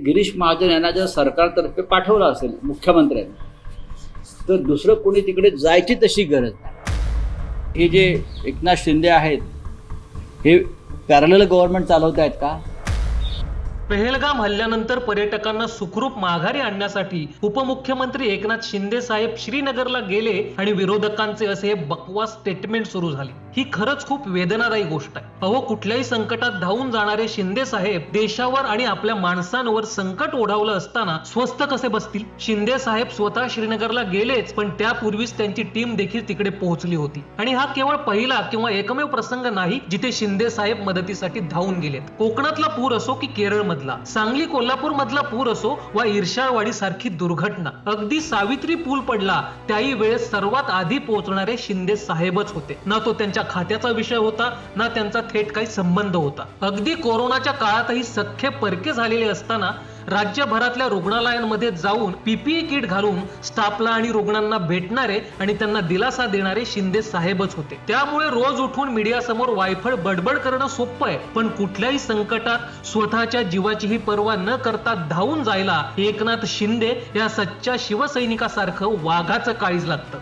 गिरीश महाजन यांना जर सरकारतर्फे पाठवलं असेल मुख्यमंत्र्यांनी, तर दुसरं कोणी तिकडे जायची तशी गरज नाही. हे जे एकनाथ शिंदे आहेत, हे पॅरलल गव्हर्नमेंट चालवत आहेत का? पहलगाम हल्ल्यानंतर पर्यटकांना सुखरूप माघारी आणण्यासाठी उपमुख्यमंत्री एकनाथ शिंदे साहेब श्रीनगरला गेले आणि विरोधकांचे असे बकवास स्टेटमेंट सुरू झाले. ही खरंच खूप वेदनादायी गोष्ट आहे. अहो, कुठल्याही संकटात धावून जाणारे शिंदे साहेब देशावर आणि आपल्या माणसांवर संकट ओढावलं असताना स्वस्थ कसे बसतील? शिंदे साहेब स्वतः श्रीनगरला गेलेच, पण त्यापूर्वीच त्यांची टीम देखील तिकडे पोहोचली होती. आणि हा केवळ पहिला किंवा एकमेव प्रसंग नाही जिथे शिंदे साहेब मदतीसाठी धावून गेलेत. कोकणातला पूर असो की केरळ मधला, सांगली कोल्हापूर मधला पूर असो वा इर्षाळवाडी सारखी दुर्घटना, अगदी सावित्री पूल पडला त्याही वेळेस सर्वात आधी पोहोचणारे शिंदे साहेबच होते. ना तो त्यांच्या खात्याचा विषय होता, ना त्यांचा थेट काही संबंध होता. अगदी कोरोनाच्या काळातही सख्खे परके झालेले असताना राज्यभरातल्या रुग्णालयांमध्ये जाऊन पीपीई किट घालून स्टाफला आणि रुग्णांना भेटणारे आणि त्यांना दिलासा देणारे शिंदे साहेबच होते. त्यामुळे रोज उठून मीडिया समोर वायफळ बडबड करणं सोपं आहे, पण कुठल्याही संकटात स्वतःच्या जीवाचीही पर्वा न करता धावून जायला एकनाथ शिंदे या सच्च्या शिवसैनिकासारखं वाघाचं काळीज लागतं.